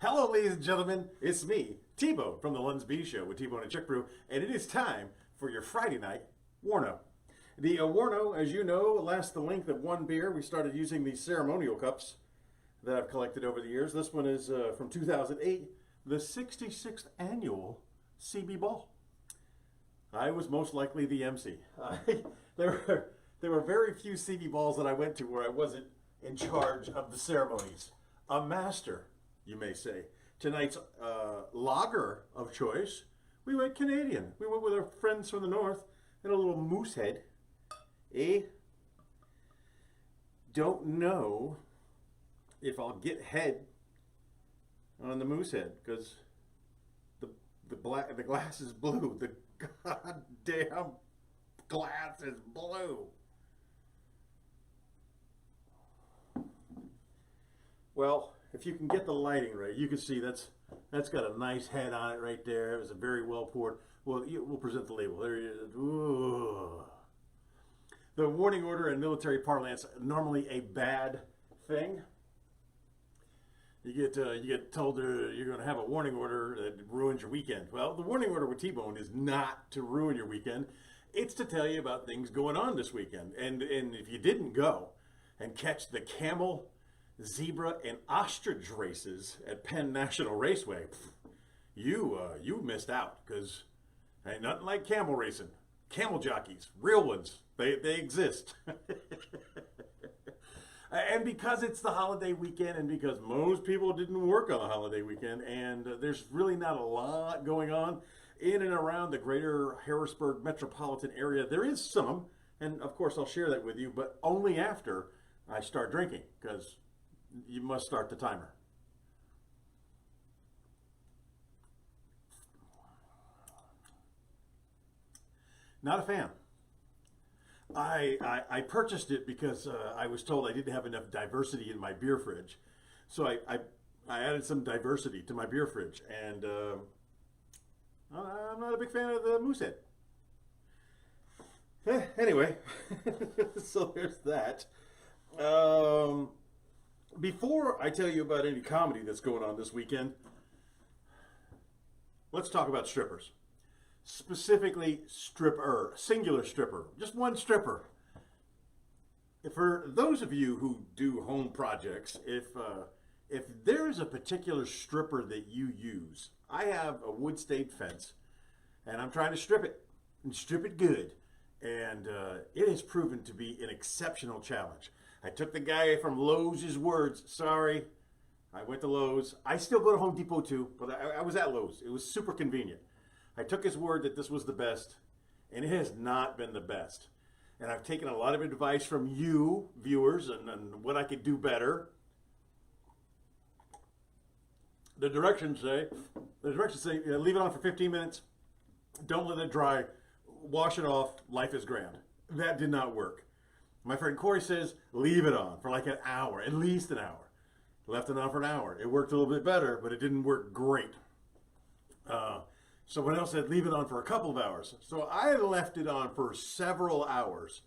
Hello, ladies and gentlemen. It's me, T-Bone, from the Lund's B Show with T-Bone and Chick Brew, and it is time for your Friday night Warno. The Warno, as you know, lasts the length of one beer. We started using these ceremonial cups that I've collected over the years. This one is from 2008, the 66th annual CB Ball. I was most likely the MC. There were very few CB balls that I went to where I wasn't in charge of the ceremonies. A master, you may say. Tonight's lager of choice, we went Canadian. We went with our friends from the north and a little moose head. Don't know if I'll get head on the moose head because the glass is blue. The goddamn glass is blue. Well, if you can get the lighting right, you can see that's got a nice head on it right there. It was a very well poured. Well, we'll present the label. There it is. Ooh. The warning order in military parlance, normally a bad thing. You get told you're going to have a warning order that ruins your weekend. Well, the warning order with T-Bone is not to ruin your weekend. It's to tell you about things going on this weekend. And if you didn't go and catch the camel, zebra, and ostrich races at Penn National Raceway, you missed out, because ain't nothing like camel racing. Camel jockeys, real ones, they exist. And because it's the holiday weekend, and because most people didn't work on the holiday weekend, and there's really not a lot going on in and around the greater Harrisburg metropolitan area, there is some, and of course I'll share that with you, but only after I start drinking, because you must start the timer. Not a fan. I purchased it because I was told I didn't have enough diversity in my beer fridge. So I added some diversity to my beer fridge, and I'm not a big fan of the Moosehead. Anyway, so there's that. Before I tell you about any comedy that's going on this weekend, let's talk about strippers. Specifically, stripper, singular stripper, just one stripper. For those of you who do home projects, if there is a particular stripper that you use, I have a wood stayed fence, and I'm trying to strip it, and strip it good, and it has proven to be an exceptional challenge. I took the guy from Lowe's' words. Sorry, I went to Lowe's. I still go to Home Depot too, but I was at Lowe's. It was super convenient. I took his word that this was the best, and it has not been the best. And I've taken a lot of advice from you, viewers, and what I could do better. The directions say leave it on for 15 minutes. Don't let it dry. Wash it off. Life is grand. That did not work. My friend Corey says leave it on for like an hour, at least an hour. Left it on for an hour. It worked a little bit better, but it didn't work great. Someone else said leave it on for a couple of hours. So I left it on for several hours,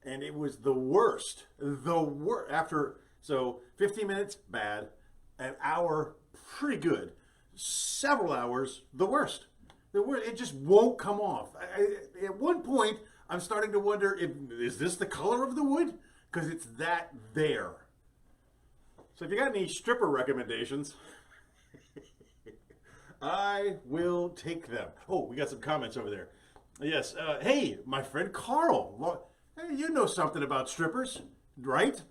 and it was the worst. So 15 minutes, bad. An hour, pretty good. Several hours, the worst. It just won't come off. At one point, I'm starting to wonder, is this the color of the wood? Because it's that there. So if you got any stripper recommendations, I will take them. Oh, we got some comments over there. Yes. Hey, my friend Carl. Hey, you know something about strippers, right?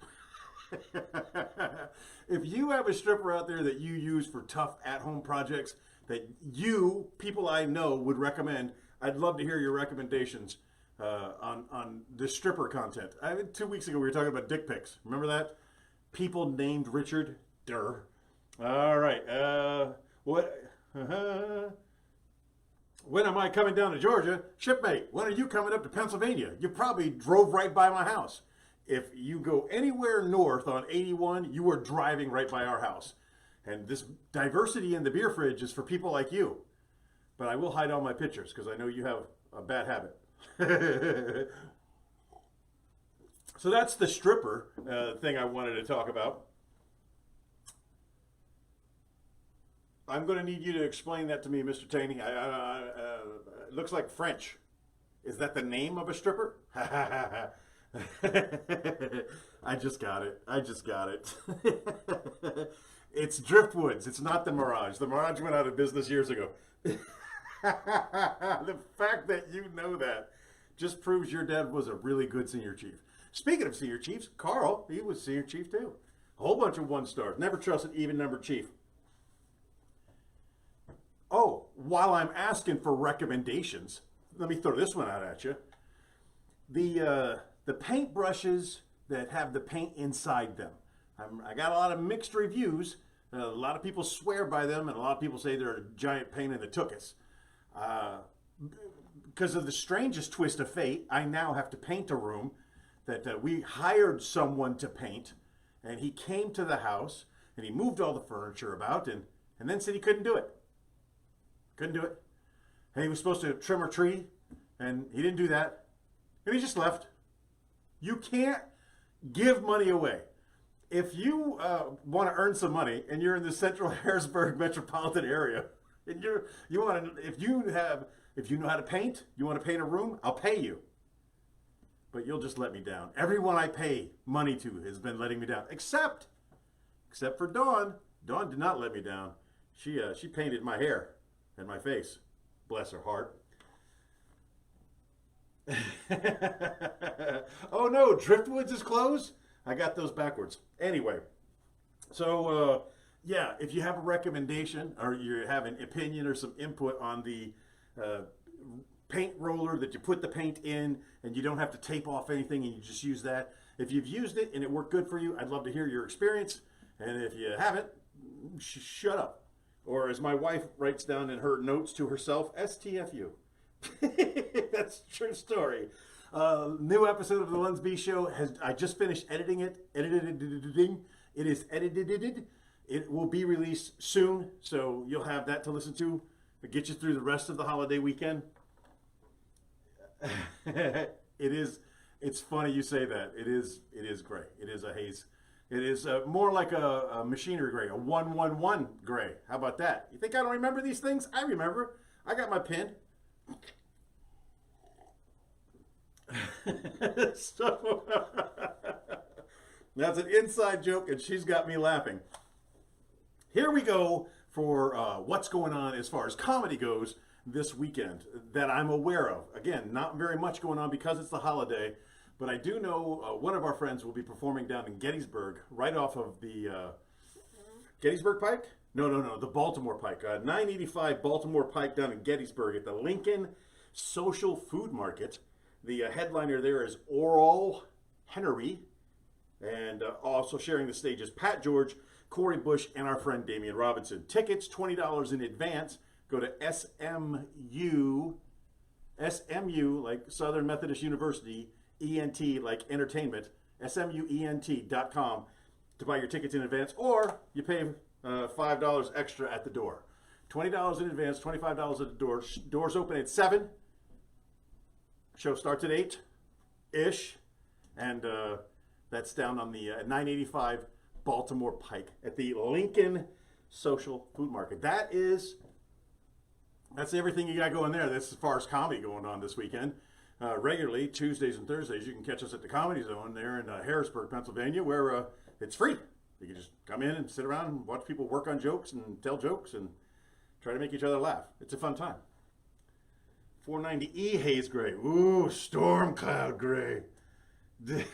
If you have a stripper out there that you use for tough at-home projects that people I know would recommend, I'd love to hear your recommendations on the stripper content. 2 weeks ago we were talking about dick pics. Remember that? People named Richard. Durr. All right. When am I coming down to Georgia? Shipmate, when are you coming up to Pennsylvania? You probably drove right by my house. If you go anywhere north on 81, you are driving right by our house. And this diversity in the beer fridge is for people like you. But I will hide all my pictures because I know you have a bad habit. So that's the stripper thing I wanted to talk about. I'm going to need you to explain that to me, Mr. Taney. It looks like French. Is that the name of a stripper? I just got it. I just got it. It's Driftwoods. It's not the Mirage. The Mirage went out of business years ago. The fact that you know that just proves your dad was a really good senior chief. Speaking of senior chiefs, Carl, he was senior chief too. A whole bunch of 1 stars. Never trusted even number chief. Oh, while I'm asking for recommendations, let me throw this one out at you. The paint brushes that have the paint inside them. I got a lot of mixed reviews. A lot of people swear by them, and a lot of people say they're a giant pain in the tuchus. Because of the strangest twist of fate, I now have to paint a room that we hired someone to paint, and he came to the house, and he moved all the furniture about, and then said he couldn't do it. Couldn't do it. And he was supposed to trim a tree, and he didn't do that, and he just left. You can't give money away. If you want to earn some money and you're in the Central Harrisburg metropolitan area, and if you know how to paint, you want to paint a room, I'll pay you. But you'll just let me down. Everyone I pay money to has been letting me down, except for Dawn. Dawn did not let me down. She painted my hair and my face. Bless her heart. Oh no, Driftwoods is closed? I got those backwards. Anyway, so yeah, if you have a recommendation or you have an opinion or some input on the paint roller that you put the paint in and you don't have to tape off anything and you just use that. If you've used it and it worked good for you, I'd love to hear your experience. And if you haven't, shut up. Or as my wife writes down in her notes to herself, STFU. That's a true story. New episode of the Lunsby Show I just finished editing it. It is edited. It will be released soon, so you'll have that to listen to. It get you through the rest of the holiday weekend. It's funny you say that. It is gray. It is a haze. It is more like a machinery gray, a 111 gray. How about that? You think I don't remember these things? I remember. I got my pen. So, that's an inside joke, and she's got me laughing. Here we go for what's going on as far as comedy goes this weekend that I'm aware of. Again, not very much going on because it's the holiday, but I do know one of our friends will be performing down in Gettysburg, right off of the Gettysburg Pike? No, the Baltimore Pike. 985 Baltimore Pike down in Gettysburg at the Lincoln Social Food Market. The headliner there is Oral Henry, and also sharing the stage is Pat George, Corey Bush, and our friend Damian Robinson. Tickets, $20 in advance. Go to SMU, like Southern Methodist University, ENT like entertainment, SMUENT.com to buy your tickets in advance, or you pay $5 extra at the door. $20 in advance, $25 at the door. Doors open at 7. Show starts at 8-ish, and that's down on the 985 Baltimore Pike at the Lincoln Social Food Market. That's everything you got going there. That's as far as comedy going on this weekend. Regularly, Tuesdays and Thursdays, you can catch us at the Comedy Zone there in Harrisburg, Pennsylvania, where it's free. You can just come in and sit around and watch people work on jokes and tell jokes and try to make each other laugh. It's a fun time. 490E haze gray. Ooh, storm cloud gray. That's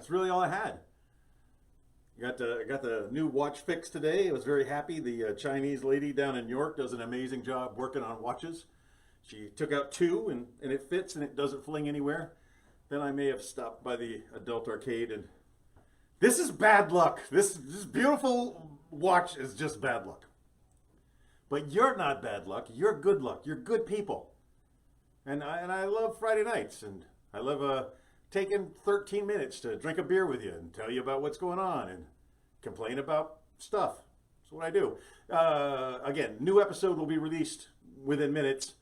really all I had. Got the new watch fix today. I was very happy. The Chinese lady down in New York does an amazing job working on watches. She took out 2 and it fits and it doesn't fling anywhere. Then I may have stopped by the adult arcade and this is bad luck. This beautiful watch is just bad luck. But you're not bad luck. You're good luck. You're good people. And I love Friday nights, and I love taking 13 minutes to drink a beer with you and tell you about what's going on and complain about stuff. That's what I do. Again, new episode will be released within minutes.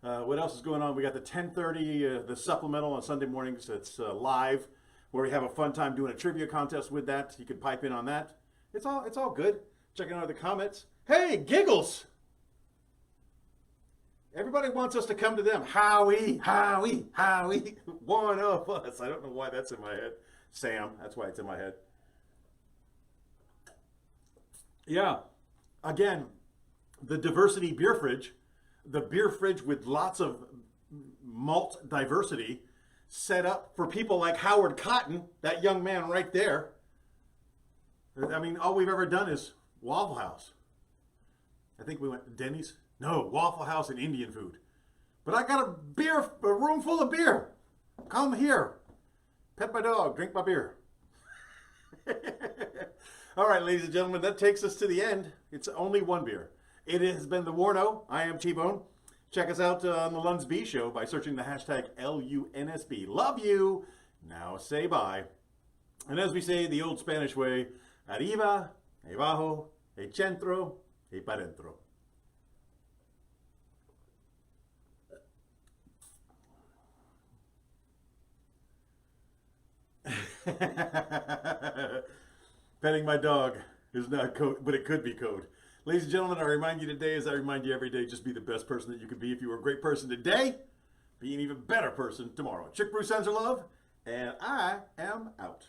What else is going on? We got the 10:30, the supplemental on Sunday mornings. It's live, where we have a fun time doing a trivia contest with that. You can pipe in on that. It's all good. Checking out the comments. Hey, Giggles! Everybody wants us to come to them. Howie, Howie, Howie. One of us. I don't know why that's in my head. Sam, that's why it's in my head. Yeah. Again, the diversity beer fridge, the beer fridge with lots of malt diversity, set up for people like Howard Cotton, that young man right there. I mean, all we've ever done is Waffle House. I think we went to Denny's. No, Waffle House and Indian food. But I got a room full of beer. Come here. Pet my dog, drink my beer. All right, ladies and gentlemen, that takes us to the end. It's only one beer. It has been the Warno. I am T-Bone. Check us out on the Luns B Show by searching the hashtag LUNSB. Love you. Now say bye. And as we say the old Spanish way, arriba, abajo, e centro, e para dentro. Petting my dog is not code, but it could be code. Ladies and gentlemen, I remind you today, as I remind you every day, just be the best person that you can be. If you were a great person today, be an even better person tomorrow. Chick Brew sends her love, and I am out.